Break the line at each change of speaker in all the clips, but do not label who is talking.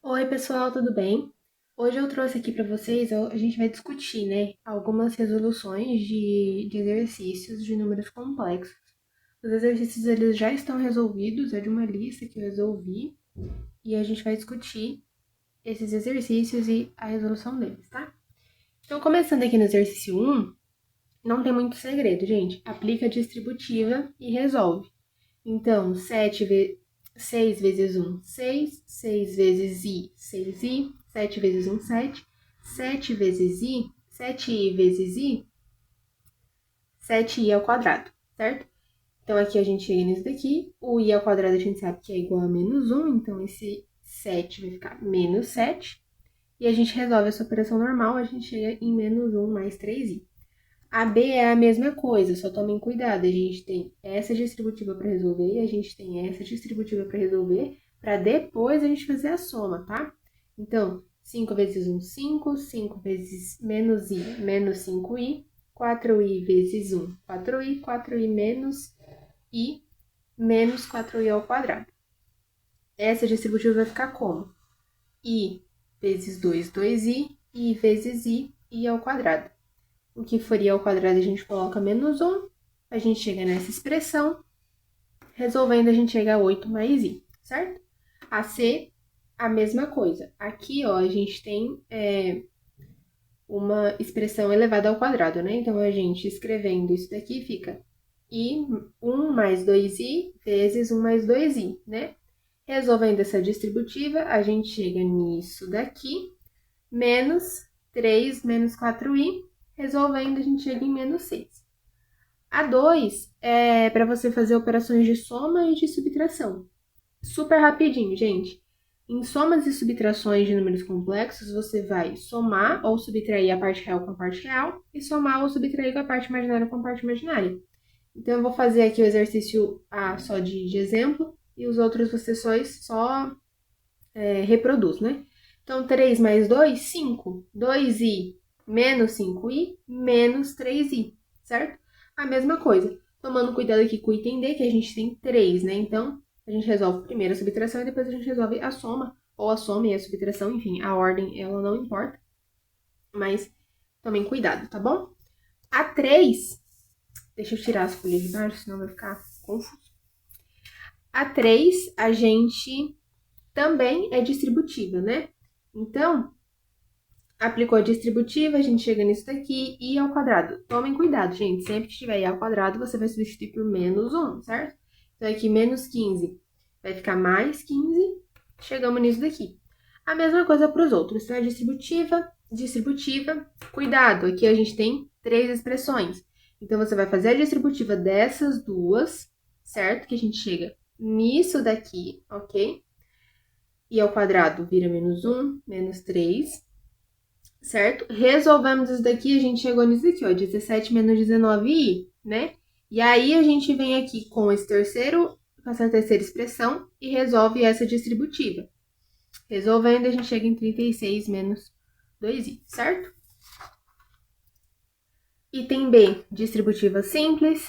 Oi, pessoal, tudo bem? Hoje eu trouxe aqui para vocês, a gente vai discutir, né, algumas resoluções de exercícios de números complexos. Os exercícios eles já estão resolvidos, é de uma lista que eu resolvi, e a gente vai discutir esses exercícios e a resolução deles, tá? Então, começando aqui no exercício 1, não tem muito segredo, gente. Aplica a distributiva e resolve. Então, 6 vezes 1, 6. 6 vezes i, 6i. 7 vezes 1, 7. 7 vezes i, 7i vezes i, 7i ao quadrado, certo? Então, aqui a gente chega nisso daqui. O i ao quadrado a gente sabe que é igual a menos 1, então esse 7 vai ficar menos 7. E a gente resolve essa operação normal, a gente chega em menos 1 mais 3i. A B é a mesma coisa, só tomem cuidado. A gente tem essa distributiva para resolver e a gente tem essa distributiva para resolver, para depois a gente fazer a soma, tá? Então, 5 vezes 1, 5. 5 vezes menos i, menos 5i. 4i vezes 1, 4i. 4i menos i, menos 4i ao quadrado. Essa distributiva vai ficar como? I vezes 2, 2i. I vezes i ao quadrado. O que for i ao quadrado a gente coloca menos 1, a gente chega nessa expressão, resolvendo a gente chega a 8 mais i, certo? A C, a mesma coisa. Aqui, ó, a gente tem uma expressão elevada ao quadrado, né? Então, a gente escrevendo isso daqui fica i 1 mais 2i vezes 1 mais 2i, né? Resolvendo essa distributiva, a gente chega nisso daqui, menos 3 menos 4i, resolvendo, a gente chega em menos 6. A 2 é para você fazer operações de soma e de subtração. Super rapidinho, gente. Em somas e subtrações de números complexos, você vai somar ou subtrair a parte real com a parte real e somar ou subtrair com a parte imaginária com a parte imaginária. Então, eu vou fazer aqui o exercício A só de exemplo e os outros você só reproduz, né? Então, 3 mais 2, 5. 2i menos 5i menos 3i, certo? A mesma coisa. Tomando cuidado aqui com o item D, que a gente tem 3, né? Então, a gente resolve primeiro a subtração e depois a gente resolve a soma, ou a soma e a subtração, enfim, a ordem ela não importa. Mas tomem cuidado, tá bom? A 3, deixa eu tirar as folhas de baixo, senão vai ficar confuso. A 3, a gente também é distributiva, né? Então, aplicou a distributiva, a gente chega nisso daqui, i ao quadrado. Tomem cuidado, gente. Sempre que tiver i ao quadrado, você vai substituir por menos 1, certo? Então, aqui, menos 15 vai ficar mais 15. Chegamos nisso daqui. A mesma coisa para os outros, tá? Distributiva. Cuidado, aqui a gente tem 3 expressões. Então, você vai fazer a distributiva dessas duas, certo? Que a gente chega nisso daqui, ok? I ao quadrado vira menos 1, menos 3, certo? Resolvemos isso daqui, a gente chegou nisso aqui, ó, 17 menos 19i, né? E aí, a gente vem aqui com essa terceira expressão e resolve essa distributiva. Resolvendo, a gente chega em 36 menos 2i, certo? Item B, distributiva simples.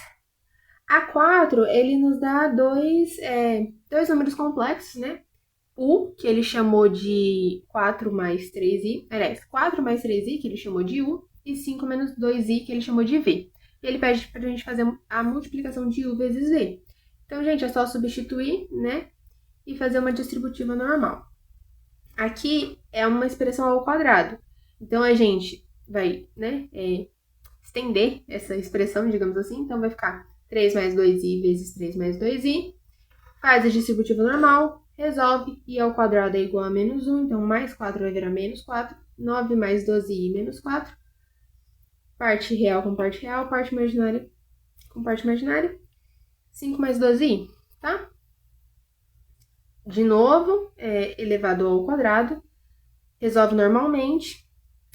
A4, ele nos dá dois números complexos, né? U, que ele chamou de 4 mais 3i, aliás, 4 mais 3i, que ele chamou de U, e 5 menos 2i, que ele chamou de V. E ele pede pra gente fazer a multiplicação de U vezes V. Então, gente, é só substituir, né, e fazer uma distributiva normal. Aqui é uma expressão ao quadrado. Então, a gente vai, né, estender essa expressão, digamos assim. Então, vai ficar 3 mais 2i vezes 3 mais 2i. Faz a distributiva normal, resolve, i ao quadrado é igual a menos 1, então mais 4 vai virar menos 4. 9 mais 12i menos 4. Parte real com parte real, parte imaginária com parte imaginária. 5 mais 12i, tá? De novo, elevado ao quadrado. Resolve normalmente.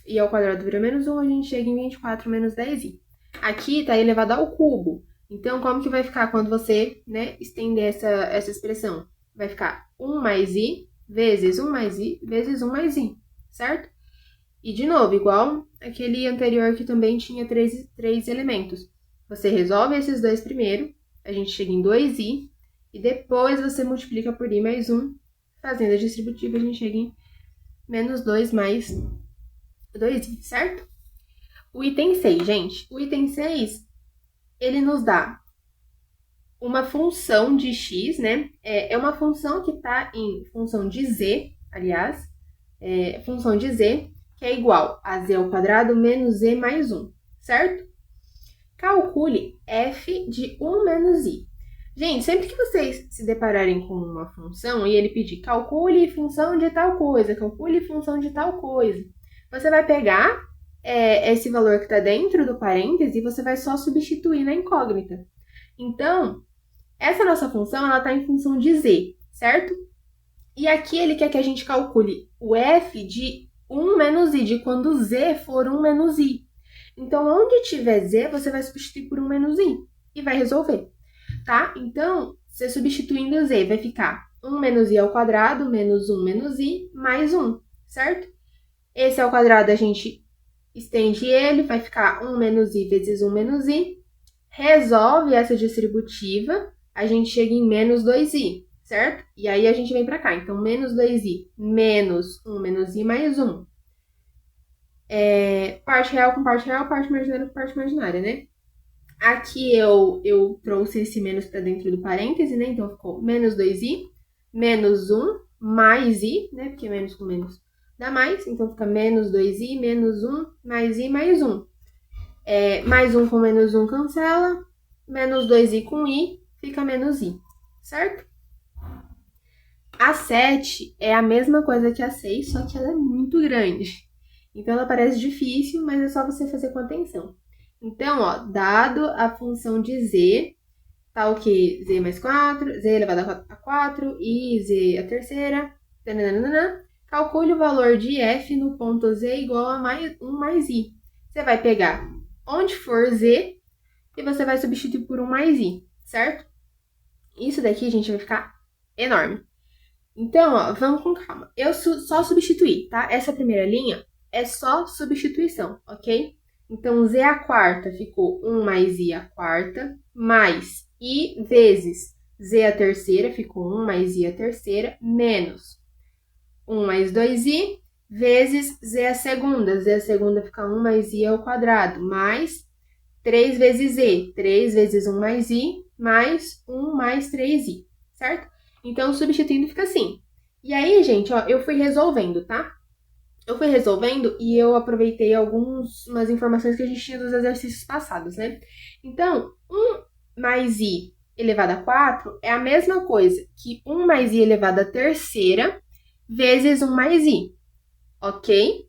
I ao quadrado vira menos 1, a gente chega em 24 menos 10i. Aqui está elevado ao cubo. Então, como que vai ficar quando você, né, estender essa expressão? Vai ficar 1 mais i vezes 1 mais i vezes 1 mais i, certo? E, de novo, igual aquele anterior que também tinha três elementos. Você resolve esses dois primeiro, a gente chega em 2i, e depois você multiplica por i mais 1, fazendo a distributiva, a gente chega em menos 2 mais 2i, certo? O item 6, gente. O item 6, ele nos dá uma função de x, né? É uma função que está em função de z, aliás, função de z, que é igual a z ao quadrado menos z mais 1, certo? Calcule f de 1 menos i. Gente, sempre que vocês se depararem com uma função e ele pedir calcule função de tal coisa, calcule função de tal coisa, você vai pegar esse valor que está dentro do parêntese e você vai só substituir na incógnita. Então, essa nossa função, ela está em função de z, certo? E aqui ele quer que a gente calcule o f de 1 menos i, de quando z for 1 menos i. Então, onde tiver z, você vai substituir por 1 menos i e vai resolver, tá? Então, você substituindo z, vai ficar 1 menos i ao quadrado menos 1 menos i mais 1, certo? Esse ao quadrado a gente estende ele, vai ficar 1 menos i vezes 1 menos i. Resolve essa distributiva, a gente chega em menos 2i, certo? E aí a gente vem para cá. Então, menos 2i menos 1 menos i mais 1. Parte real com parte real, parte imaginária com parte imaginária, né? Aqui eu trouxe esse menos para dentro do parêntese, né? Então, ficou menos 2i, menos 1, mais i, né? Porque menos com menos dá mais. Então, fica menos 2i, menos 1, mais i, mais 1. Mais 1 com menos 1 cancela, menos 2i com i, fica menos i, certo? A 7 é a mesma coisa que a 6, só que ela é muito grande. Então, ela parece difícil, mas é só você fazer com atenção. Então, ó, dado a função de z, tá o quê? Z mais 4, z elevado a 4 e z a terceira, tananana, calcule o valor de f no ponto z igual a 1 mais i. Você vai pegar onde for z e você vai substituir por 1 mais i, certo? Isso daqui, gente, vai ficar enorme. Então, ó, vamos com calma. Eu só substituí, tá? Essa primeira linha é só substituição, ok? Então, z à quarta ficou 1 mais i à quarta, mais i vezes z à terceira, ficou 1 mais i à terceira, menos 1 mais 2i, vezes z à segunda. Z à segunda fica 1 mais i ao quadrado, mais 3 vezes z. 3 vezes 1 mais i, mais 1 mais 3i, certo? Então, substituindo fica assim. E aí, gente, ó, eu fui resolvendo, tá? Eu fui resolvendo e eu aproveitei umas informações que a gente tinha dos exercícios passados, né? Então, 1 mais i elevado a 4 é a mesma coisa que 1 mais i elevado a terceira vezes 1 mais i, ok?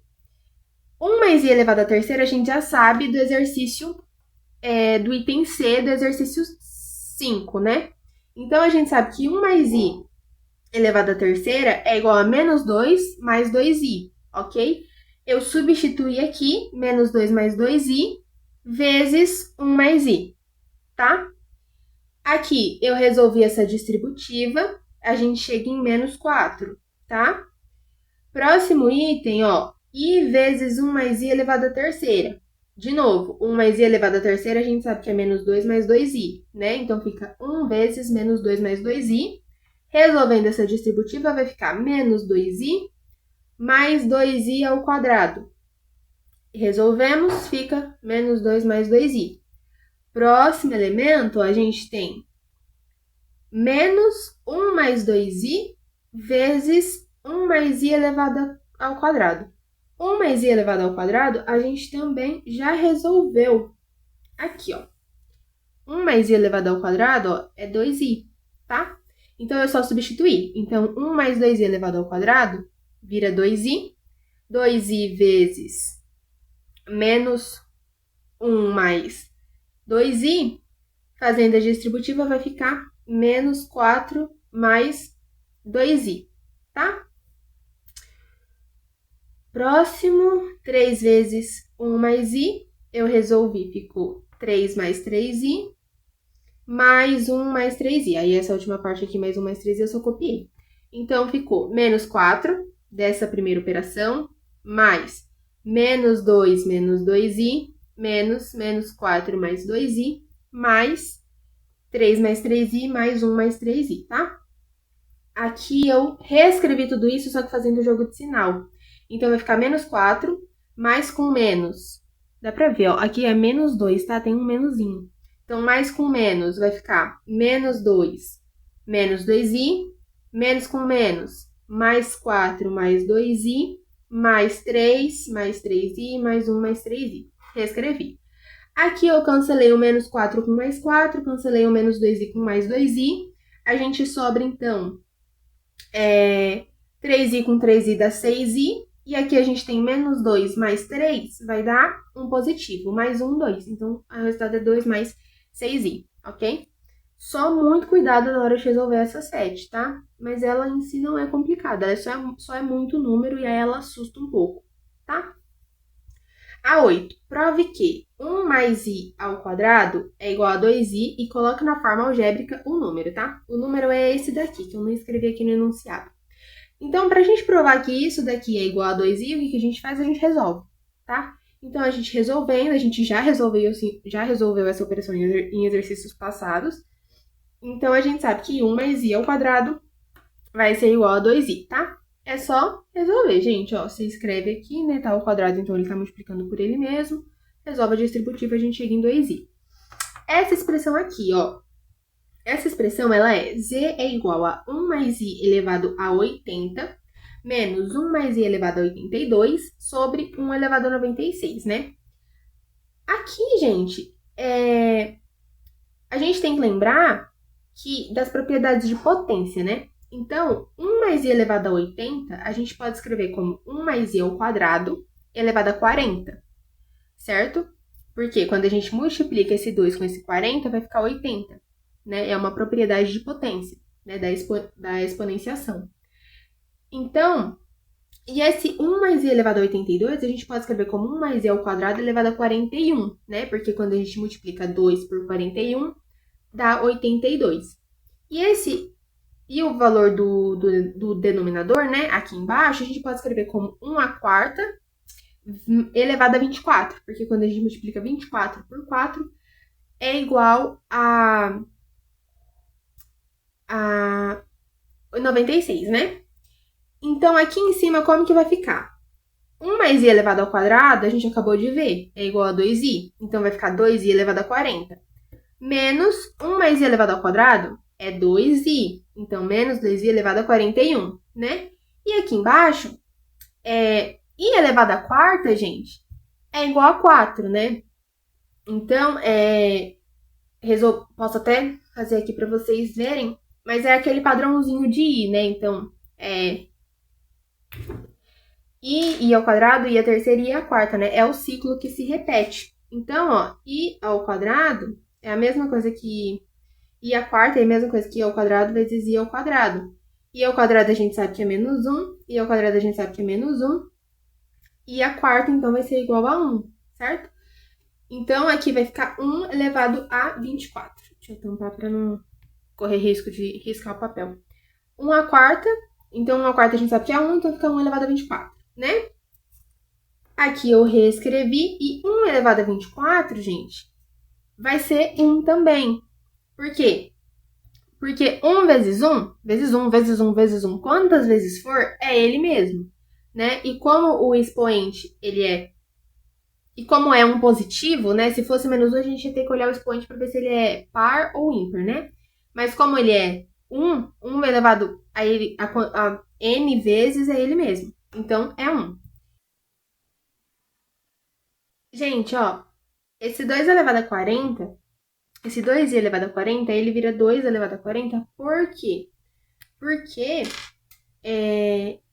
1 mais i elevado a terceira a gente já sabe do exercício, do item C do exercício 5, né? Então, a gente sabe que 1 mais i elevado a terceira é igual a menos 2 mais 2i, ok? Eu substituí aqui menos 2 mais 2i vezes 1 mais i, tá? Aqui eu resolvi essa distributiva, a gente chega em menos 4, tá? Próximo item, ó, i vezes 1 mais i elevado à terceira. De novo, 1 mais i elevado à terceira, a gente sabe que é menos 2 mais 2i, né? Então, fica 1 vezes menos 2 mais 2i. Resolvendo essa distributiva, vai ficar menos 2i mais 2i ao quadrado. Resolvemos, fica menos 2 mais 2i. Próximo elemento, a gente tem menos 1 mais 2i vezes 1 mais i elevado ao quadrado. 1 mais i elevado ao quadrado, a gente também já resolveu. Aqui, ó. 1 mais i elevado ao quadrado, ó, é 2i, tá? Então, eu só substituí. Então, 1 mais 2i elevado ao quadrado vira 2i. 2i vezes menos 1 mais 2i, fazendo a distributiva, vai ficar menos 4 mais 2i, tá? Próximo, 3 vezes 1 mais i, eu resolvi, ficou 3 mais 3i, mais 1 mais 3i. Aí, essa última parte aqui, mais 1 mais 3i, eu só copiei. Então, ficou menos 4 dessa primeira operação, mais menos 2 menos 2i, menos 4 mais 2i, mais 3 mais 3i, mais 1 mais 3i, tá? Aqui eu reescrevi tudo isso, só que fazendo o jogo de sinal. Então, vai ficar menos 4, mais com menos. Dá pra ver, ó, aqui é menos 2, tá? Tem um menusinho. Então, mais com menos vai ficar menos 2, menos 2i, menos com menos, mais 4, mais 2i, mais 3, mais 3i, mais 1, mais 3i. Reescrevi. Aqui eu cancelei o menos 4 com mais 4, cancelei o menos 2i com mais 2i. A gente sobra, então, 3i com 3i dá 6i. E aqui a gente tem menos 2 mais 3, vai dar um positivo, mais 1, 2. Então, o resultado é 2 mais 6i, ok? Só muito cuidado na hora de resolver essa 7, tá? Mas ela em si não é complicada, ela só é muito número e aí ela assusta um pouco, tá? A 8. Prove que 1 mais i ao quadrado é igual a 2i e coloque na forma algébrica o número, tá? O número é esse daqui, que eu não escrevi aqui no enunciado. Então, para a gente provar que isso daqui é igual a 2i, o que a gente faz? A gente resolve, tá? Então, a gente resolvendo, a gente já resolveu essa operação em exercícios passados. Então, a gente sabe que 1 mais i ao quadrado vai ser igual a 2i, tá? É só resolver, gente, ó. Você escreve aqui, né, tá ao quadrado, então ele tá multiplicando por ele mesmo. Resolve a distributiva, a gente chega em 2i. Essa expressão aqui, ó. Essa expressão, ela é z é igual a 1 mais i elevado a 80 menos 1 mais i elevado a 82 sobre 1 elevado a 96, né? Aqui, gente, a gente tem que lembrar que das propriedades de potência, né? Então, 1 mais i elevado a 80, a gente pode escrever como 1 mais i ao quadrado elevado a 40, certo? Porque quando a gente multiplica esse 2 com esse 40, vai ficar 80, né? É uma propriedade de potência, né? Da exponenciação. Então, e esse 1 mais i elevado a 82, a gente pode escrever como 1 mais i ao quadrado elevado a 41, né? Porque quando a gente multiplica 2 por 41, dá 82. E o valor do denominador, né, aqui embaixo, a gente pode escrever como 1 a quarta elevado a 24, porque quando a gente multiplica 24 por 4, é igual a 96, né? Então, aqui em cima, como que vai ficar? 1 mais i elevado ao quadrado, a gente acabou de ver, é igual a 2i. Então, vai ficar 2i elevado a 40. Menos 1 mais i elevado ao quadrado é 2i. Então, menos 2i elevado a 41, né? E aqui embaixo, i elevado a quarta, gente, é igual a 4, né? Então, posso até fazer aqui para vocês verem, mas é aquele padrãozinho de i, né? Então, i ao quadrado, i a terceira e i a quarta, né? É o ciclo que se repete. Então, ó, i ao quadrado é a mesma coisa que i a quarta é a mesma coisa que i ao quadrado vezes i ao quadrado. I ao quadrado a gente sabe que é menos 1, i ao quadrado a gente sabe que é menos 1, e a quarta, então, vai ser igual a 1, certo? Então, aqui vai ficar 1 elevado a 24. Deixa eu tampar para não correr risco de riscar o papel. 1 a quarta, então 1 a quarta a gente sabe que é 1, então fica 1 elevado a 24, né? Aqui eu reescrevi, e 1 elevado a 24, gente, vai ser 1 também. Por quê? Porque 1 vezes 1, vezes 1, vezes 1, vezes 1, quantas vezes for, é ele mesmo, né? E como o expoente, e como é um positivo, né? Se fosse menos 1, a gente ia ter que olhar o expoente para ver se ele é par ou ímpar, né? Mas como ele é 1, 1 elevado a n vezes é ele mesmo. Então, é 1. Gente, ó, esse 2 elevado a 40, esse 2i elevado a 40, ele vira 2 elevado a 40, por quê? Porque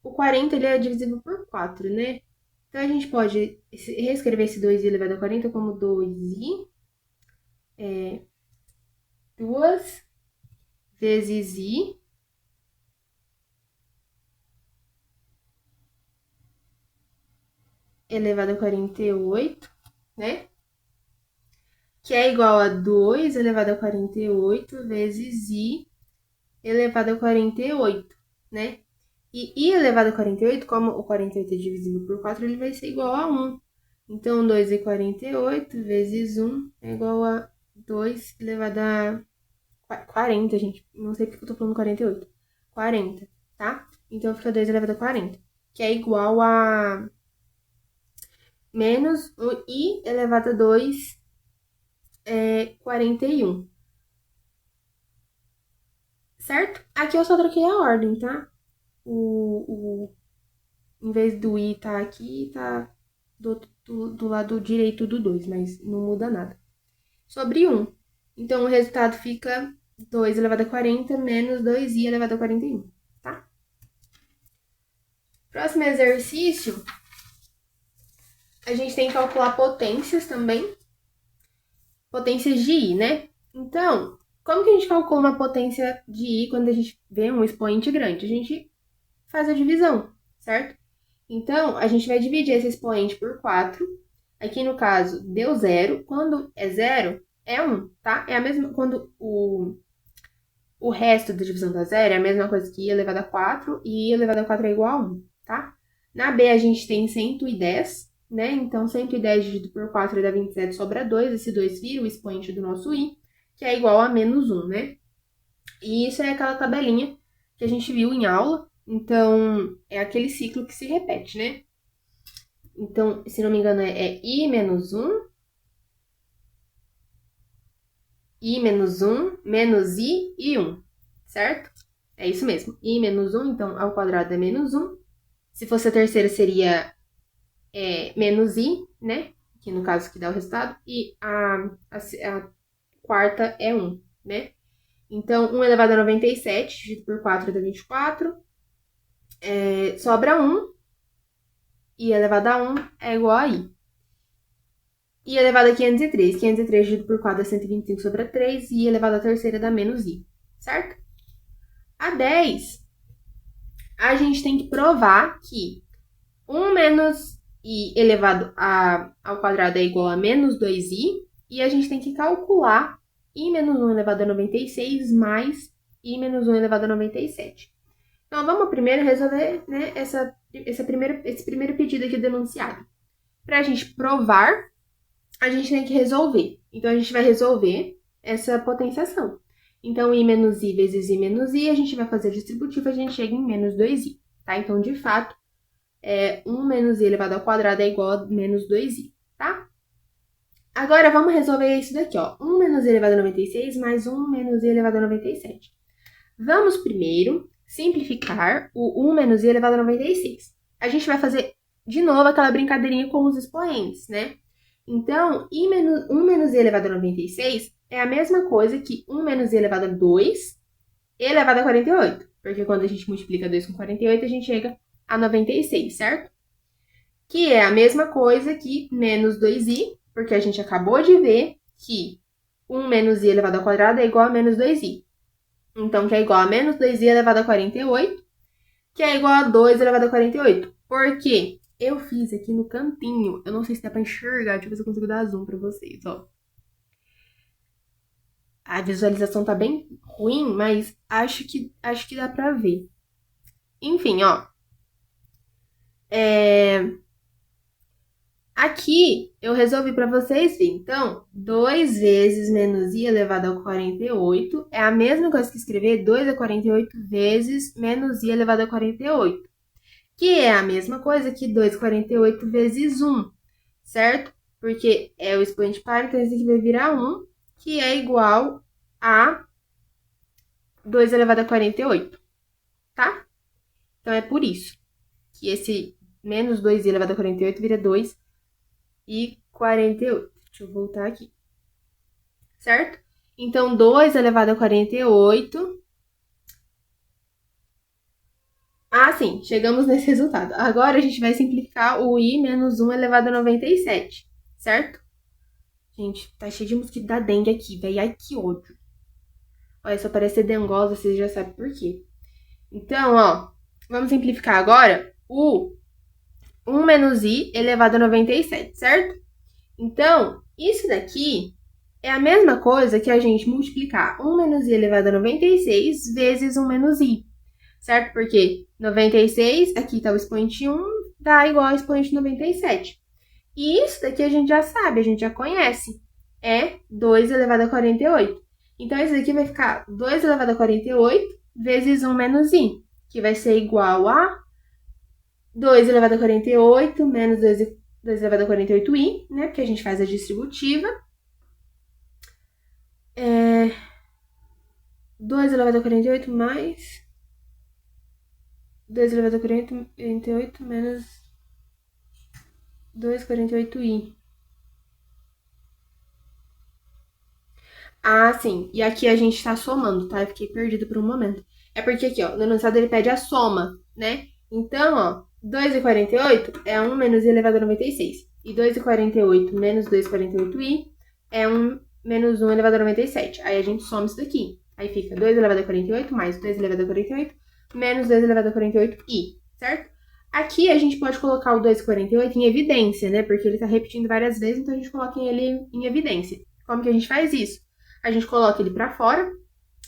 o 40 ele é divisível por 4, né? Então, a gente pode reescrever esse 2i elevado a 40 como 2i, 2 vezes i elevado a 48, né? Que é igual a 2 elevado a 48 vezes i elevado a 48, né? E i elevado a 48, como o 48 é divisível por 4, ele vai ser igual a 1. Então, 2 e 48 vezes 1 é igual a 2 elevado a 40, gente. Não sei porque eu tô falando 48. 40, tá? Então, fica 2 elevado a 40. que é igual a menos o i elevado a 2 41. Certo? Aqui eu só troquei a ordem, tá? Em vez do i tá aqui, tá do lado direito do 2, mas não muda nada. Sobre 1. Então, o resultado fica 2 elevado a 40 menos 2i elevado a 41, tá? Próximo exercício, a gente tem que calcular potências também. Potências de i, né? Então, como que a gente calcula uma potência de i quando a gente vê um expoente grande? A gente faz a divisão, certo? Então, a gente vai dividir esse expoente por 4. Aqui, no caso, deu 0. Quando é 0, é 1, tá? É a mesma... Quando o resto da divisão dá 0, é a mesma coisa que i elevado a 4. E i elevado a 4 é igual a 1, tá? Na B, a gente tem 110, né? Então, 110 dividido por 4 dá 27, sobra 2. Esse 2 vira o expoente do nosso i, que é igual a menos 1, né? E isso é aquela tabelinha que a gente viu em aula. Então, é aquele ciclo que se repete, né? Então, se não me engano, é i menos 1, i menos 1, menos i e 1, certo? É isso mesmo. I menos 1, então, ao quadrado é menos 1. Se fosse a terceira, seria menos i, né? Que no caso que dá o resultado. E a quarta é 1, né? Então, 1 elevado a 97, dividido por 4 dá 24. Sobra 1. I elevado a 1 é igual a i. I elevado a 503. 503 dividido por 4 dá 125 sobre 3. E I elevado a terceira dá menos i, certo? A 10, a gente tem que provar que 1 menos i elevado ao quadrado é igual a menos 2i. E a gente tem que calcular i menos 1 elevado a 96 mais i menos 1 elevado a 97. Então, vamos primeiro resolver, né, esse primeiro pedido aqui do enunciado. Para a gente provar, a gente tem que resolver. Então, a gente vai resolver essa potenciação. Então, i menos i vezes i menos i, a gente vai fazer distributivo, a gente chega em menos 2i, tá? Então, de fato, 1 menos i elevado ao quadrado é igual a menos 2i, tá? Agora, vamos resolver isso daqui, ó. 1 menos i elevado a 96 mais 1 menos i elevado a 97. Vamos primeiro simplificar o 1 menos i elevado a 96. A gente vai fazer de novo aquela brincadeirinha com os expoentes, né? Então, 1 menos i elevado a 96 é a mesma coisa que 1 menos i elevado a 2 elevado a 48. Porque quando a gente multiplica 2 com 48, a gente chega a 96, certo? Que é a mesma coisa que menos 2i, porque a gente acabou de ver que 1 menos i elevado ao quadrado é igual a menos 2i. Então, que é igual a menos 2i elevado a 48, que é igual a 2 elevado a 48. Por quê? Eu fiz aqui no cantinho, eu não sei se dá pra enxergar, deixa eu ver se eu consigo dar zoom pra vocês, ó. A visualização tá bem ruim, mas acho que dá pra ver. Enfim, ó. Aqui, eu resolvi para vocês verem. Então, 2 vezes menos i elevado a 48 é a mesma coisa que escrever 2 a 48 vezes menos i elevado a 48. Que é a mesma coisa que 2 a 48 vezes 1, certo? Porque é o expoente par, então esse aqui vai virar 1, que é igual a 2 elevado a 48, tá? Então, é por isso que esse menos 2i elevado a 48 vira 2 e 48. Deixa eu voltar aqui. Certo? Então, 2 elevado a 48. Ah, sim, chegamos nesse resultado. Agora, a gente vai simplificar o i menos 1 elevado a 97, certo? Gente, tá cheio de mosquito da dengue aqui, velho. Ai, que ódio. Olha, se eu parecer dengosa, vocês já sabem por quê. Então, ó, vamos simplificar agora o 1 menos i elevado a 97, certo? Então, isso daqui é a mesma coisa que a gente multiplicar 1 menos i elevado a 96 vezes 1 menos i, certo? Porque 96, aqui tá o expoente 1, dá igual ao expoente 97. E isso daqui a gente já sabe, a gente já conhece. É 2 elevado a 48. Então, esse daqui vai ficar 2 elevado a 48 vezes 1 menos i, que vai ser igual a 2 elevado a 48 menos 2 elevado a 48i, né? Porque a gente faz a distributiva. 2 elevado a 48 mais 2 elevado a 48 menos 2, 48i. Ah, sim. E aqui a gente tá somando, tá? Eu fiquei perdido por um momento. É porque aqui, ó, no enunciado ele pede a soma, né? Então, ó, 2,48 é 1 menos i elevado a 96. E 2,48 menos 2,48i é 1 menos 1 elevado a 97. Aí a gente soma isso daqui. Aí fica 2 elevado a 48 mais 2 elevado a 48 menos 2 elevado a 48i, certo? Aqui a gente pode colocar o 2,48 em evidência, né? Porque ele tá repetindo várias vezes, então a gente coloca ele em evidência. Como que a gente faz isso? A gente coloca ele para fora,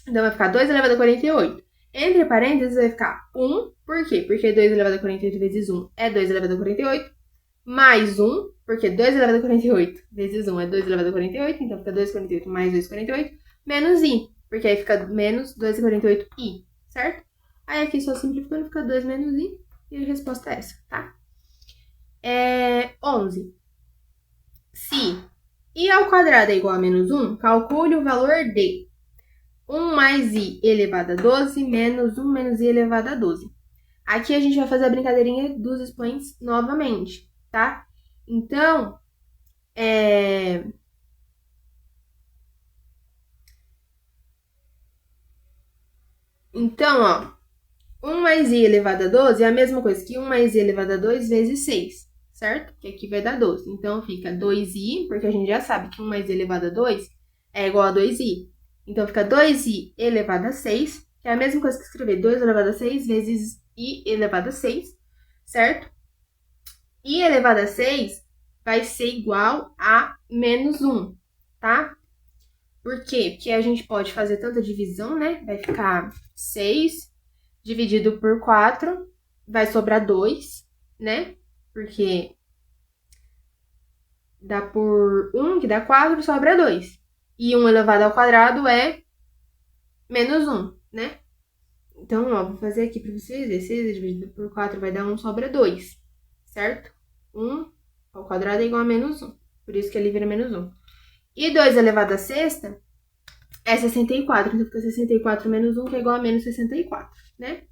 então vai ficar 2 elevado a 48. Entre parênteses vai ficar 1, por quê? Porque 2 elevado a 48 vezes 1 é 2 elevado a 48, mais 1, porque 2 elevado a 48 vezes 1 é 2 elevado a 48, então fica 2,48 mais 2,48, menos i, porque aí fica menos 2,48i, certo? Aí aqui só simplificando fica 2 menos i, e a resposta é essa, tá? 11. Se i ao quadrado é igual a menos 1, calcule o valor de 1 mais i elevado a 12 menos 1 menos i elevado a 12. Aqui a gente vai fazer a brincadeirinha dos expoentes novamente, tá? Então, ó, 1 mais i elevado a 12 é a mesma coisa que 1 mais i elevado a 2 vezes 6, certo? Que aqui vai dar 12. Então, fica 2i, porque a gente já sabe que 1 mais i elevado a 2 é igual a 2i. Então, fica 2i elevado a 6, que é a mesma coisa que escrever 2 elevado a 6 vezes i elevado a 6, certo? I elevado a 6 vai ser igual a menos 1, tá? Por quê? Porque a gente pode fazer tanta divisão, né? Vai ficar 6 dividido por 4, vai sobrar 2, né? Porque dá por 1, que dá 4, sobra 2. E 1 elevado ao quadrado é menos 1, né? Então, ó, vou fazer aqui para vocês verem. 6 dividido por 4 vai dar 1, sobra 2, certo? 1 ao quadrado é igual a menos 1. Por isso que ele vira menos 1. E 2 elevado a sexta é 64. Então, fica 64 menos 1, que é igual a menos 64, né?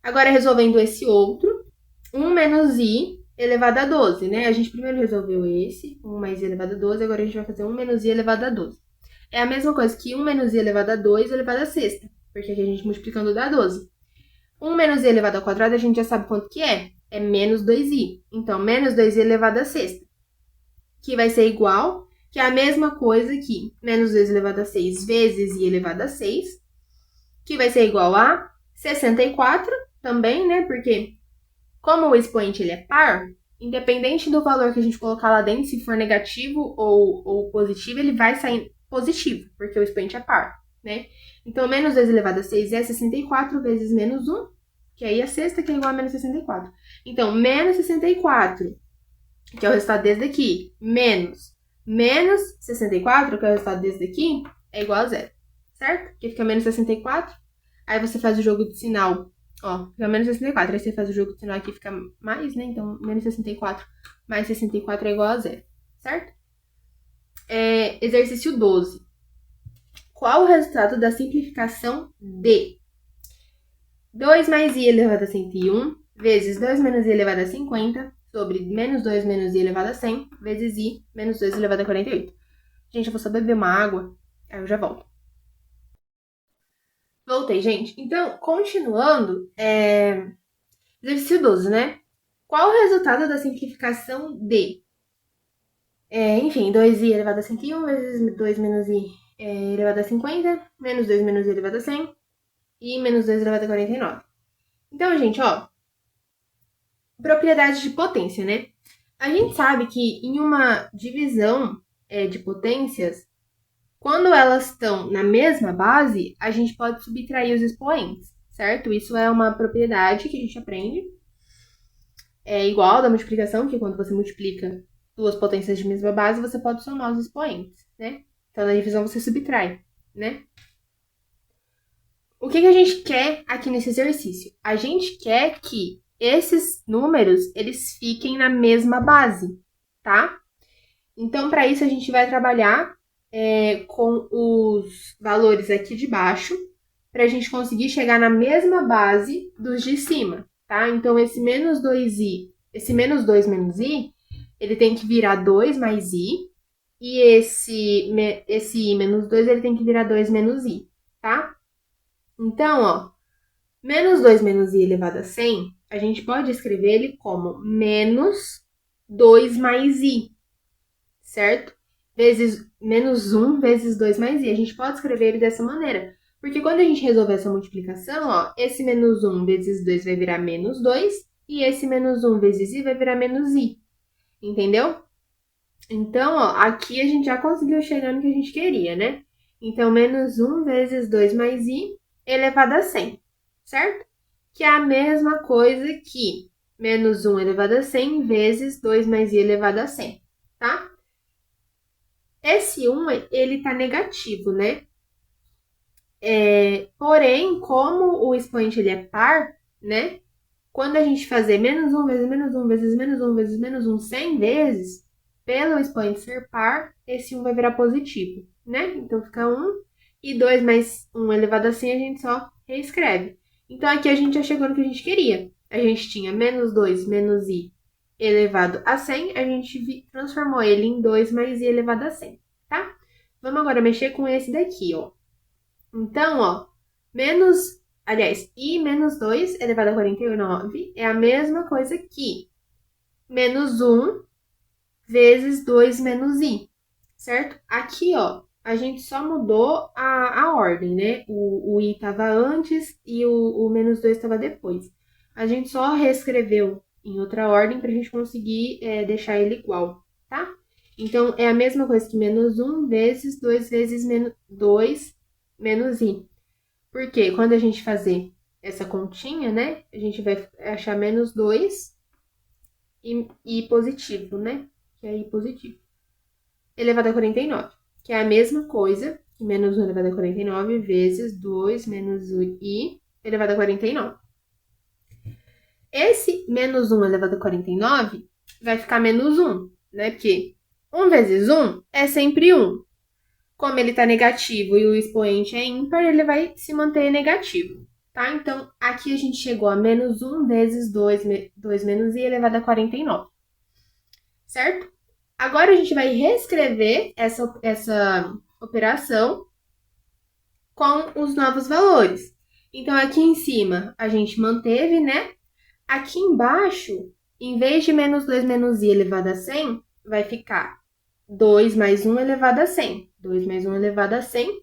Agora, resolvendo esse outro, 1 menos i elevado a 12, né? A gente primeiro resolveu esse, 1 mais i elevado a 12, agora a gente vai fazer 1 menos i elevado a 12. É a mesma coisa que 1 menos i elevado a 2 elevado a sexta, porque aqui a gente multiplicando dá 12. 1 menos i elevado ao quadrado a gente já sabe quanto que é. É menos 2i. Então, menos 2i elevado a sexta, que vai ser igual, que é a mesma coisa que menos 2 elevado a 6 vezes i elevado a 6, que vai ser igual a 64 também, né? Porque como o expoente ele é par, independente do valor que a gente colocar lá dentro, se for negativo ou positivo, ele vai sair positivo, porque o expoente é par, né? Então, menos 2 elevado a 6 é 64 vezes menos 1, que aí a sexta, que é igual a menos 64. Então, menos 64, que é o resultado desse daqui, menos 64, que é o resultado desse daqui, é igual a zero, certo? Que fica menos 64. Aí você faz o jogo de sinal, ó, fica menos 64. Aí você faz o jogo de sinal aqui, fica mais, né? Então, menos 64 mais 64 é igual a zero, certo? Exercício 12. Qual o resultado da simplificação de 2 mais i elevado a 101 vezes 2 menos i elevado a 50 sobre menos 2 menos i elevado a 100 vezes i menos 2 elevado a 48? Gente, eu vou só beber uma água, aí eu já volto. Voltei, gente. Então, continuando, exercício 12, né? Qual o resultado da simplificação de, enfim, 2i elevado a 101 vezes 2 menos i elevado a 50, menos 2 menos i elevado a 100 e menos 2 elevado a 49. Então, gente, ó, propriedades de potência, né? A gente sabe que em uma divisão de potências, quando elas estão na mesma base, a gente pode subtrair os expoentes, certo? Isso é uma propriedade que a gente aprende. É igual da multiplicação, que quando você multiplica duas potências de mesma base, você pode somar os expoentes, né? Então, na divisão você subtrai, né? O que a gente quer aqui nesse exercício? A gente quer que esses números, eles fiquem na mesma base, tá? Então, para isso, a gente vai trabalhar com os valores aqui de baixo, para a gente conseguir chegar na mesma base dos de cima, tá? Então, esse menos 2i, esse menos 2 menos i, ele tem que virar 2 mais i, e esse i menos 2, ele tem que virar 2 menos i, tá? Então, ó, menos 2 menos i elevado a 100, a gente pode escrever ele como menos 2 mais i, certo? Vezes menos 1 vezes 2 mais i. A gente pode escrever ele dessa maneira. Porque quando a gente resolver essa multiplicação, ó, esse menos 1 vezes 2 vai virar menos 2, e esse menos 1 vezes i vai virar menos i. Entendeu? Então, ó, aqui a gente já conseguiu chegar no que a gente queria, né? Então, menos 1 vezes 2 mais i elevado a 100, certo? Que é a mesma coisa que menos 1 elevado a 100 vezes 2 mais i elevado a 100, tá? Esse 1, ele tá negativo, né? Porém, como o expoente ele é par, né? Quando a gente fazer menos 1 vezes menos 1 vezes menos 1 vezes menos 1 100 vezes, pelo expoente ser par, esse 1 vai virar positivo, né? Então, fica 1 e 2 mais 1 elevado a 100, a gente só reescreve. Então, aqui a gente já chegou no que a gente queria. A gente tinha menos 2 menos i elevado a 100, a gente transformou ele em 2 mais i elevado a 100, tá? Vamos agora mexer com esse daqui, ó. Então, ó, i menos 2 elevado a 49 é a mesma coisa que menos 1 vezes 2 menos i, certo? Aqui, ó, a gente só mudou a ordem, né? O i estava antes e o menos 2 estava depois. A gente só reescreveu em outra ordem para a gente conseguir deixar ele igual, tá? Então, é a mesma coisa que menos 1 vezes 2 vezes menos 2 menos i. Porque quando a gente fazer essa continha, né, a gente vai achar menos 2 e positivo, né? Que é i positivo. Elevado a 49, que é a mesma coisa que menos 1 elevado a 49 vezes 2 menos i elevado a 49. Esse menos 1 elevado a 49 vai ficar menos 1, né? Porque 1 vezes 1 é sempre 1. Como ele está negativo e o expoente é ímpar, ele vai se manter negativo, tá? Então, aqui a gente chegou a menos 1 vezes 2 menos i elevado a 49, certo? Agora, a gente vai reescrever essa operação com os novos valores. Então, aqui em cima, a gente manteve, né? Aqui embaixo, em vez de menos 2 menos i elevado a 100, vai ficar 2 mais 1 elevado a 100. 2 mais 1 elevado a 100.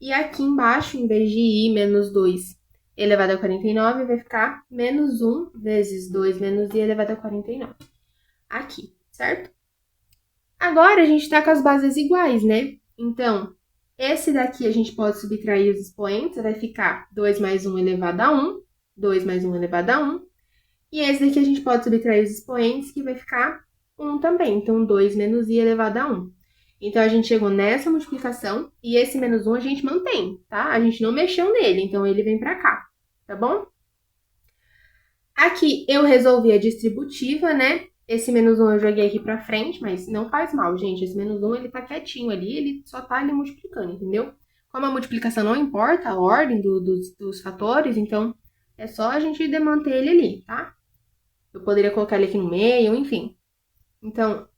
E aqui embaixo, em vez de i menos 2 elevado a 49, vai ficar menos 1 vezes 2 menos i elevado a 49. Aqui, certo? Agora, a gente está com as bases iguais, né? Então, esse daqui a gente pode subtrair os expoentes, vai ficar 2 mais 1 elevado a 1, 2 mais 1 elevado a 1. E esse daqui a gente pode subtrair os expoentes, que vai ficar 1 também. Então, 2 menos i elevado a 1. Então, a gente chegou nessa multiplicação e esse menos 1 a gente mantém, tá? A gente não mexeu nele, então ele vem pra cá, tá bom? Aqui eu resolvi a distributiva, né? Esse menos 1 eu joguei aqui pra frente, mas não faz mal, gente. Esse menos 1, ele tá quietinho ali, ele só tá ali multiplicando, entendeu? Como a multiplicação não importa a ordem dos fatores, então é só a gente manter ele ali, tá? Eu poderia colocar ele aqui no meio, enfim. Então,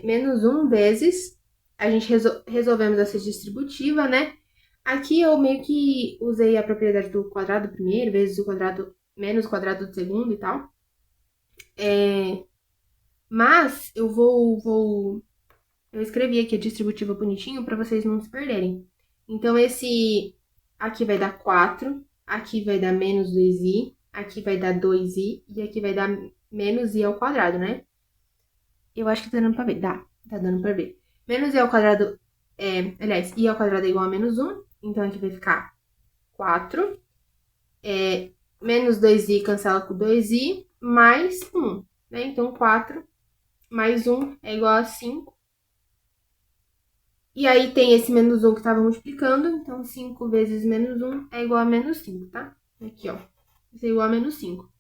menos 1 vezes, a gente resolvemos essa distributiva, né? Aqui eu meio que usei a propriedade do quadrado primeiro, vezes o quadrado, menos o quadrado do segundo e tal. Mas eu eu escrevi aqui a distributiva bonitinho para vocês não se perderem. Então, esse aqui vai dar 4, aqui vai dar menos 2i, aqui vai dar 2i e aqui vai dar menos i ao quadrado, né? Eu acho que tá dando pra ver. Tá dando pra ver. Menos i ao quadrado aliás, i ao quadrado é igual a menos 1. Então, aqui vai ficar 4. Menos 2i cancela com 2i, mais 1. Né? Então, 4 mais 1 é igual a 5. E aí, tem esse menos 1 que tava multiplicando. Então, 5 vezes menos 1 é igual a menos 5, tá? Aqui, ó. Isso é igual a menos 5.